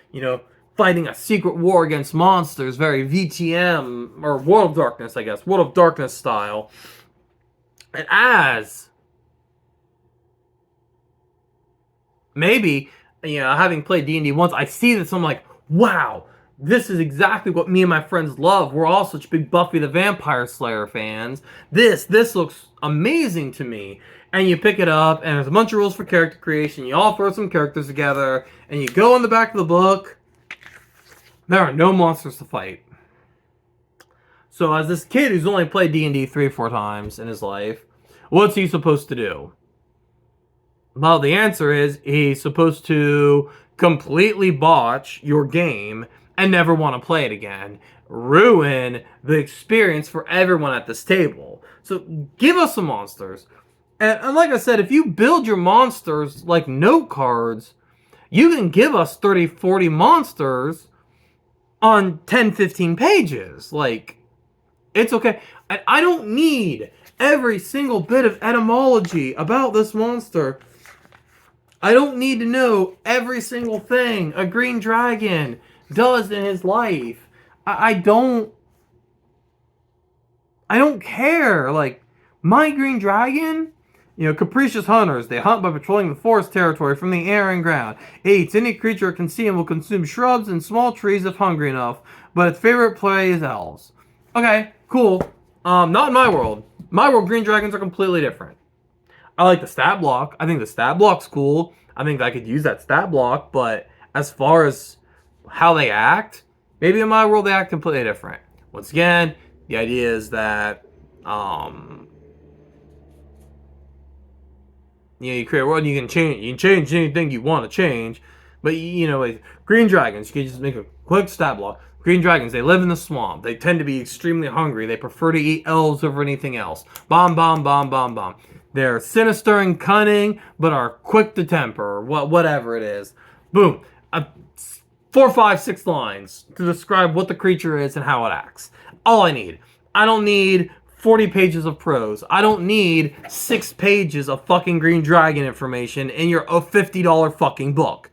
fighting a secret war against monsters, very VTM or World of Darkness, I guess, World of Darkness style. And as maybe, having played D&D once, I see this, I'm like, wow, this is exactly what me and my friends love. We're all such big Buffy the Vampire Slayer fans. This looks amazing to me. And you pick it up, and there's a bunch of rules for character creation. You all throw some characters together, and you go in the back of the book. There are no monsters to fight. So as this kid who's only played D&D 3 or 4 times in his life, what's he supposed to do? Well, the answer is he's supposed to completely botch your game and never want to play it again. Ruin the experience for everyone at this table. So give us some monsters. And like I said, if you build your monsters like note cards, you can give us 30, 40 monsters on 10, 15 pages. Like, it's okay. And I don't need every single bit of etymology about this monster. I don't need to know every single thing a green dragon does in his life. I don't care. Like, my green dragon, capricious hunters. They hunt by patrolling the forest territory from the air and ground. It eats any creature it can see and will consume shrubs and small trees if hungry enough. But its favorite prey is elves. Okay, cool. Not in my world. My world, green dragons are completely different. I like the stat block. I think the stat block's cool. I think I could use that stat block, but as far as how they act, maybe in my world they act completely different. Once again, the idea is that you create a world and you can change anything you want to change. But like green dragons, you can just make a quick stat block. Green dragons, they live in the swamp. They tend to be extremely hungry. They prefer to eat elves over anything else. Bomb, bomb, bomb, bomb, bomb. They're sinister and cunning, but are quick to temper, whatever it is. Boom. 4, 5, 6 lines to describe what the creature is and how it acts. All I need. I don't need 40 pages of prose. I don't need 6 pages of fucking green dragon information in your $50 fucking book.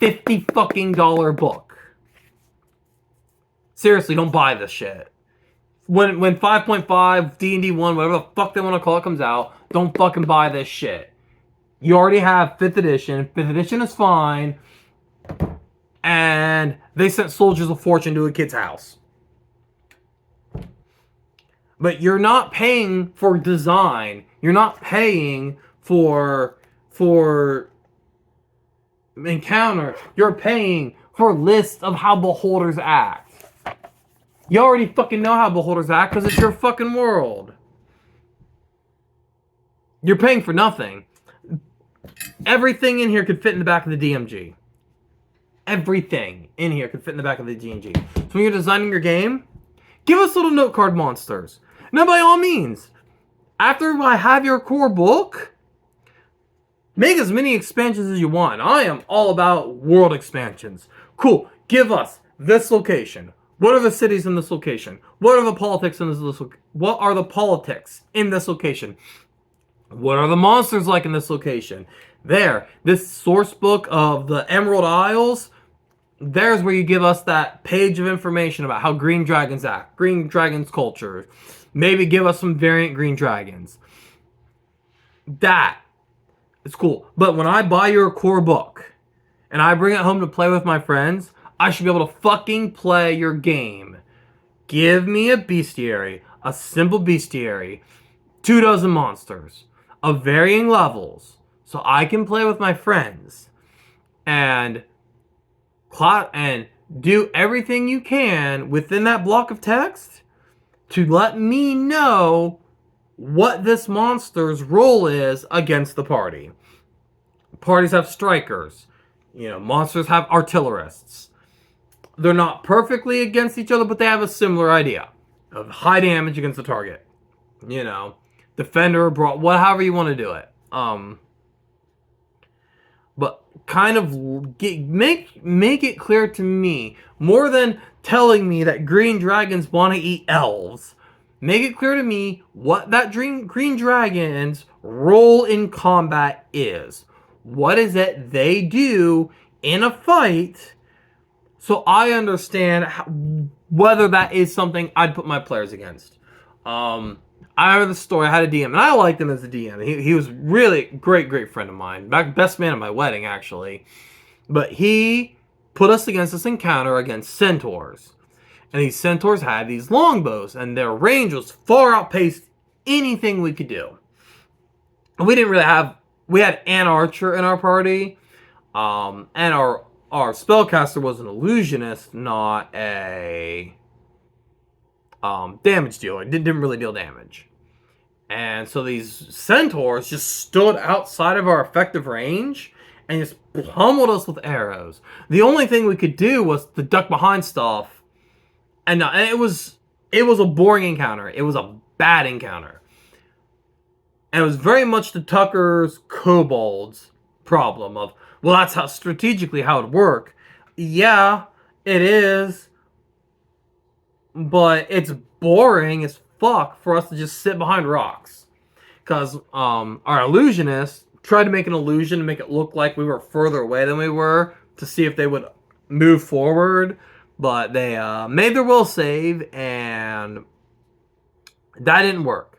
$50 fucking book. Seriously, don't buy this shit. When 5.5, D&D 1, whatever the fuck they want to call it, comes out, don't fucking buy this shit. You already have 5th edition. 5th edition is fine. And they sent soldiers of fortune to a kid's house. But you're not paying for design. You're not paying for encounter. You're paying for lists of how beholders act. You already fucking know how beholders act because it's your fucking world. You're paying for nothing. Everything in here could fit in the back of the DMG. Everything in here could fit in the back of the DMG. So when you're designing your game, give us little note card monsters. Now, by all means, after I have your core book, make as many expansions as you want. I am all about world expansions. Cool. Give us this location. What are the cities in this location? What are the politics in this location? What are the politics in this location? What are the monsters like in this location? There, this source book of the Emerald Isles, there's where you give us that page of information about how green dragons act, green dragons culture. Maybe give us some variant green dragons. That is cool. But when I buy your core book and I bring it home to play with my friends, I should be able to fucking play your game. Give me a bestiary, a simple bestiary, 24 monsters of varying levels, so I can play with my friends and do everything you can within that block of text to let me know what this monster's role is against the party. Parties have strikers. Monsters have artillerists. They're not perfectly against each other, but they have a similar idea of high damage against the target. Defender, whatever you want to do it. But kind of make it clear to me, more than telling me that green dragons want to eat elves. Make it clear to me what that green dragon's role in combat is. What is it they do in a fight, so I understand whether that is something I'd put my players against. I remember the story. I had a DM, and I liked him as a DM. He was really great friend of mine. Best man at my wedding, actually. But he put us against this encounter against centaurs. And these centaurs had these longbows, and their range was far outpaced anything we could do. And we didn't really have... We had an archer in our party, and our spellcaster was an illusionist, not a damage dealer. Didn't really deal damage. And so these centaurs just stood outside of our effective range and just pummeled us with arrows. The only thing we could do was to duck behind stuff. And it was a boring encounter. It was a bad encounter. And it was very much the Tucker's kobolds problem of, well, that's how strategically how it work. Yeah, it is. But it's boring as fuck for us to just sit behind rocks. Because our illusionist tried to make an illusion to make it look like we were further away than we were to see if they would move forward. But they made their will save, and that didn't work.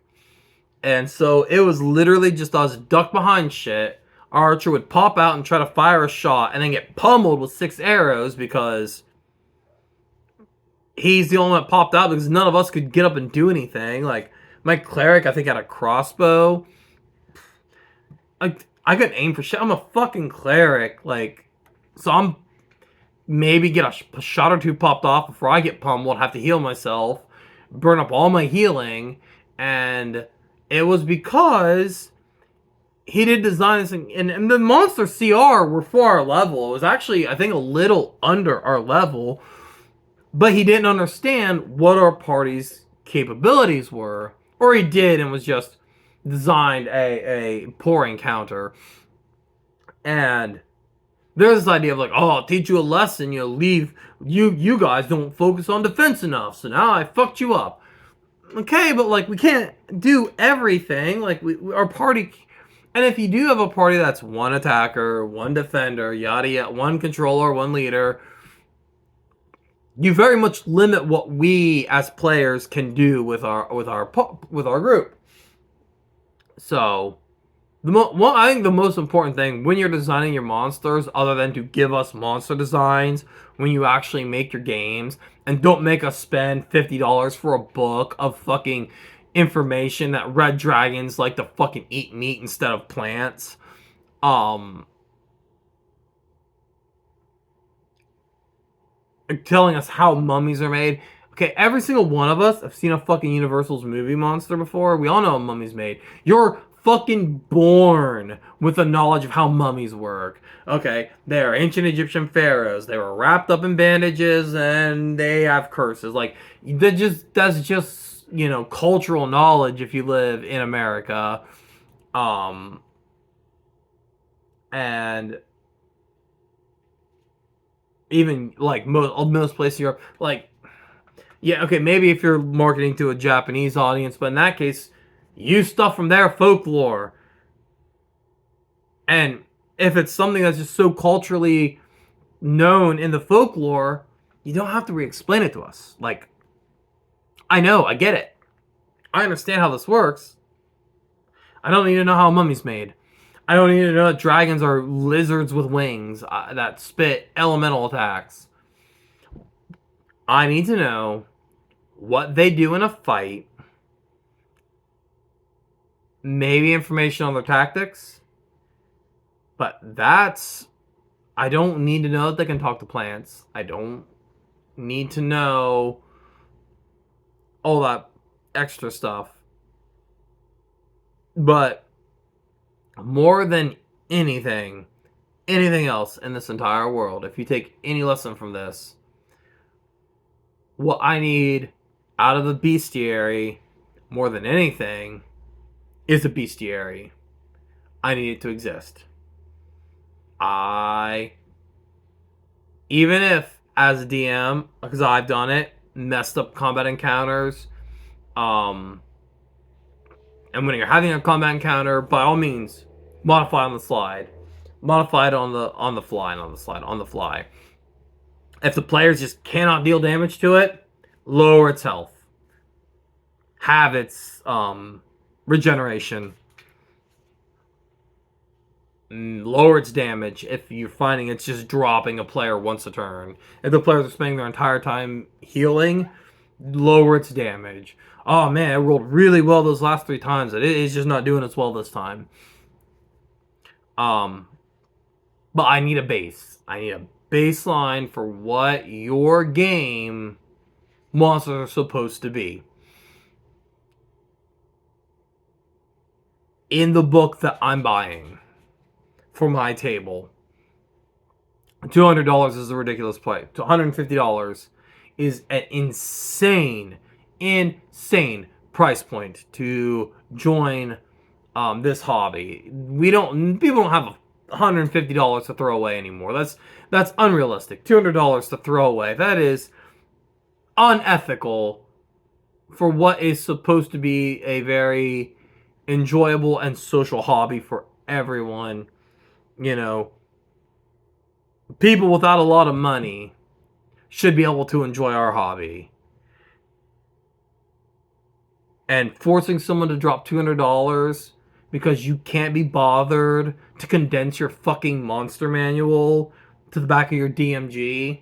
And so it was literally just us duck behind shit. Our archer would pop out and try to fire a shot and then get pummeled with 6 arrows because he's the only one that popped out because none of us could get up and do anything. Like, my cleric, I think, had a crossbow. I couldn't aim for shit. I'm a fucking cleric. Like, so I'm maybe get a shot or two popped off before I get pummeled, have to heal myself, burn up all my healing, and it was because he did design this, and the monster CR were for our level. It was actually, I think, a little under our level, but he didn't understand what our party's capabilities were, or he did and was just designed a poor encounter. And there's this idea of like, oh, I'll teach you a lesson. You guys don't focus on defense enough, so now I fucked you up. Okay, but like we can't do everything. Like our party, and if you do have a party that's one attacker, one defender, yada yada, one controller, one leader, you very much limit what we as players can do with our group. So, I think the most important thing when you're designing your monsters, other than to give us monster designs when you actually make your games, and don't make us spend $50 for a book of fucking information that red dragons like to fucking eat meat instead of plants. Telling us how mummies are made. Okay, every single one of us have seen a fucking Universal's movie monster before. We all know how mummies made. You're fucking born with the knowledge of how mummies work. Okay, they are ancient Egyptian pharaohs. They were wrapped up in bandages and they have curses. Like, that's just, cultural knowledge if you live in America. And even like most places in Europe, like, yeah, okay, maybe if you're marketing to a Japanese audience, but in that case, use stuff from their folklore. And if it's something that's just so culturally known in the folklore, you don't have to re-explain it to us. Like, I know, I get it. I understand how this works. I don't need to know how a mummy's made. I don't need to know that dragons are lizards with wings that spit elemental attacks. I need to know what they do in a fight. Maybe information on their tactics. But I don't need to know that they can talk to plants. I don't need to know all that extra stuff. But more than anything else in this entire world, if you take any lesson from this, what I need out of the bestiary more than anything is a bestiary. I need it to exist. Even if as a DM, because I've done it, messed up combat encounters, and when you're having a combat encounter, by all means, modify on the slide. Modify it on the fly. If the players just cannot deal damage to it, lower its health. Have its regeneration. Lower its damage if you're finding it's just dropping a player once a turn. If the players are spending their entire time healing, lower its damage. Oh man, it rolled really well those last 3 times. It is just not doing as well this time. But I need a base. I need a baseline for what your game monsters are supposed to be. In the book that I'm buying for my table, $200 is a ridiculous play. $150 is an insane price point to join this hobby. People don't have $150 to throw away anymore. That's unrealistic. $200 to throw away. That is unethical for what is supposed to be a very enjoyable and social hobby for everyone. You know, people without a lot of money should be able to enjoy our hobby. And forcing someone to drop $200 because you can't be bothered to condense your fucking monster manual to the back of your DMG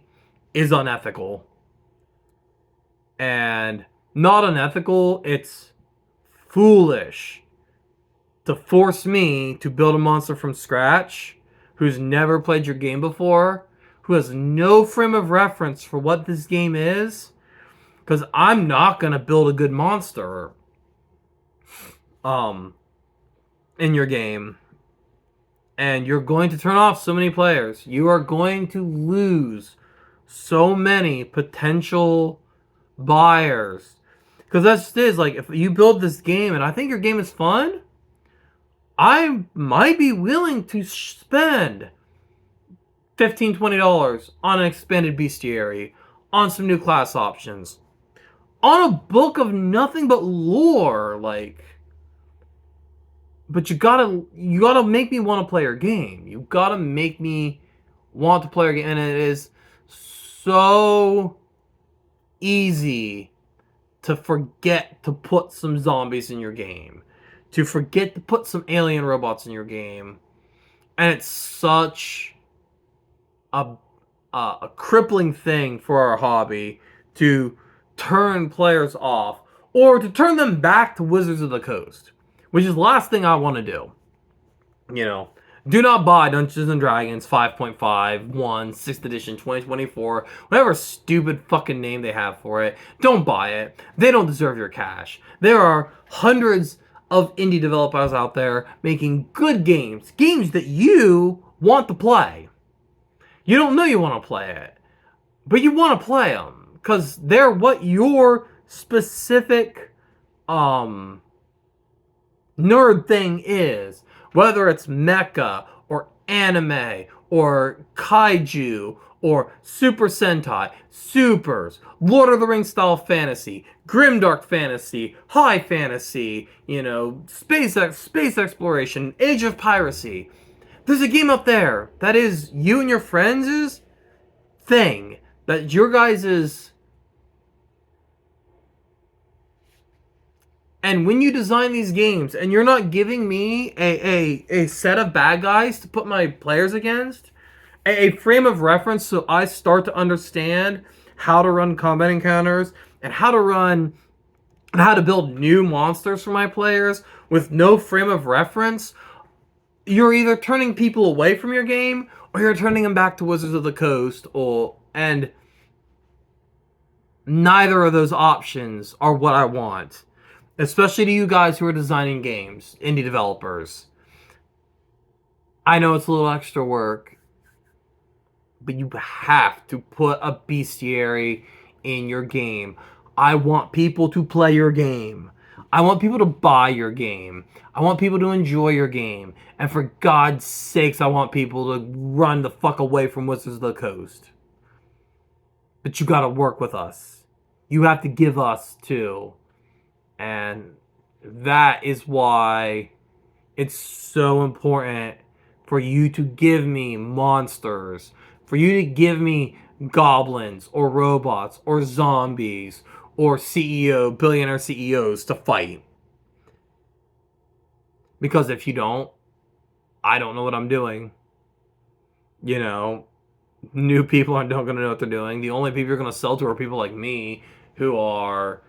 is unethical. And not unethical, it's foolish to force me to build a monster from scratch who's never played your game before, who has no frame of reference for what this game is, because I'm not going to build a good monster in your game. And you're going to turn off so many players. You are going to lose so many potential buyers. Because that just is, like, if you build this game and I think your game is fun, I might be willing to spend $15, $20 on an expanded bestiary, on some new class options, on a book of nothing but lore, like. But you gotta make me want to play your game. You gotta make me want to play your game, and it is so easy to forget to put some zombies in your game, to forget to put some alien robots in your game, and it's such a crippling thing for our hobby to turn players off or to turn them back to Wizards of the Coast, which is the last thing I want to do. You know, do not buy Dungeons & Dragons 5.5, 1, 6th edition, 2024, whatever stupid fucking name they have for it. Don't buy it. They don't deserve your cash. There are hundreds of indie developers out there making good games that you want to play. You don't know you want to play it, but you want to play them because they're what your specific nerd thing is. Whether it's mecha or anime or kaiju or Super Sentai, Supers, Lord of the Rings style fantasy, grimdark fantasy, high fantasy, you know, space exploration, Age of Piracy. There's a game up there that is you and your friends' thing, that your guys' and when you design these games and you're not giving me a set of bad guys to put my players against, a frame of reference so I start to understand how to run combat encounters and how to build new monsters for my players with no frame of reference, you're either turning people away from your game or you're turning them back to Wizards of the Coast, and neither of those options are what I want. especially to you guys who are designing games, indie developers. I know it's a little extra work, but you have to put a bestiary in your game. I want people to play your game. I want people to buy your game. I want people to enjoy your game. And for God's sakes, I want people to run the fuck away from Wizards of the Coast. But you gotta work with us. You have to give us too. And that is why it's so important for you to give me monsters, for you to give me goblins or robots or zombies or billionaire CEOs to fight. Because if you don't, I don't know what I'm doing. You know, new people aren't going to know what they're doing. The only people you're going to sell to are people like me who are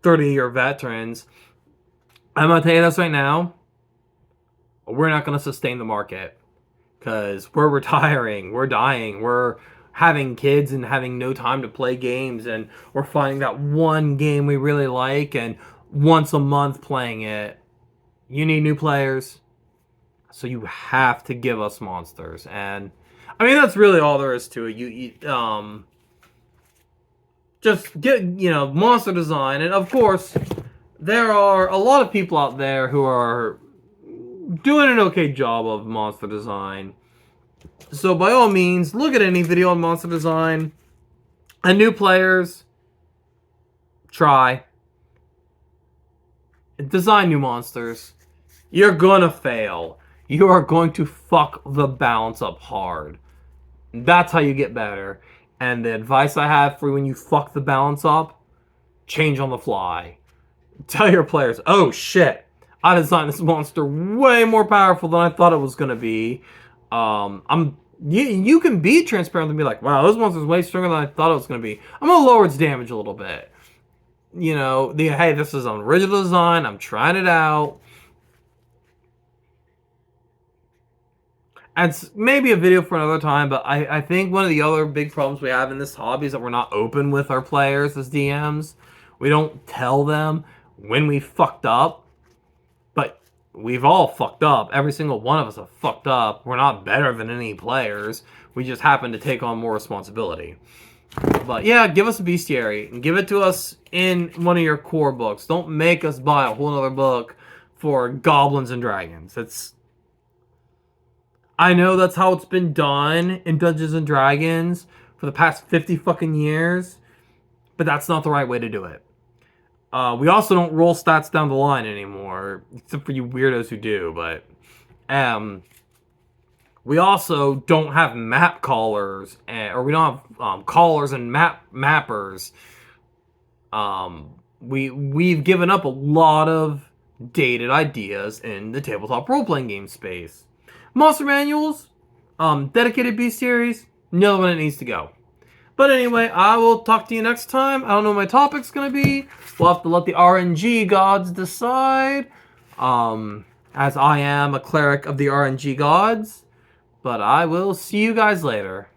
30-year veterans. I'm going to tell you this right now. We're not going to sustain the market because we're retiring, we're dying, we're having kids and having no time to play games, and we're finding that one game we really like and once a month playing it. You need new players, so you have to give us monsters. And I mean, that's really all there is to it. You just get, monster design. And of course, there are a lot of people out there who are doing an okay job of monster design. So by all means, look at any video on monster design. And new players, try. Design new monsters. You're gonna fail. You are going to fuck the balance up hard. That's how you get better. And the advice I have for when you fuck the balance up, change on the fly. Tell your players, oh shit, I designed this monster way more powerful than I thought it was gonna be. You can be transparent and be like, wow, this monster's way stronger than I thought it was gonna be. I'm gonna lower its damage a little bit. Hey, this is an original design. I'm trying it out. And it's maybe a video for another time, but I think one of the other big problems we have in this hobby is that we're not open with our players as DMs. We don't tell them when we fucked up, but we've all fucked up. Every single one of us have fucked up. We're not better than any players. We just happen to take on more responsibility. But yeah, give us a bestiary and give it to us in one of your core books. Don't make us buy a whole other book for goblins and dragons. I know that's how it's been done in Dungeons and Dragons for the past 50 fucking years, but that's not the right way to do it. We also don't roll stats down the line anymore, except for you weirdos who do, but we also don't have map callers, or we don't have callers and mappers. We've given up a lot of dated ideas in the tabletop role-playing game space. Monster manuals, dedicated bestiaries, know when it needs to go. But anyway, I will talk to you next time. I don't know what my topic's going to be. We'll have to let the RNG gods decide, as I am a cleric of the RNG gods. But I will see you guys later.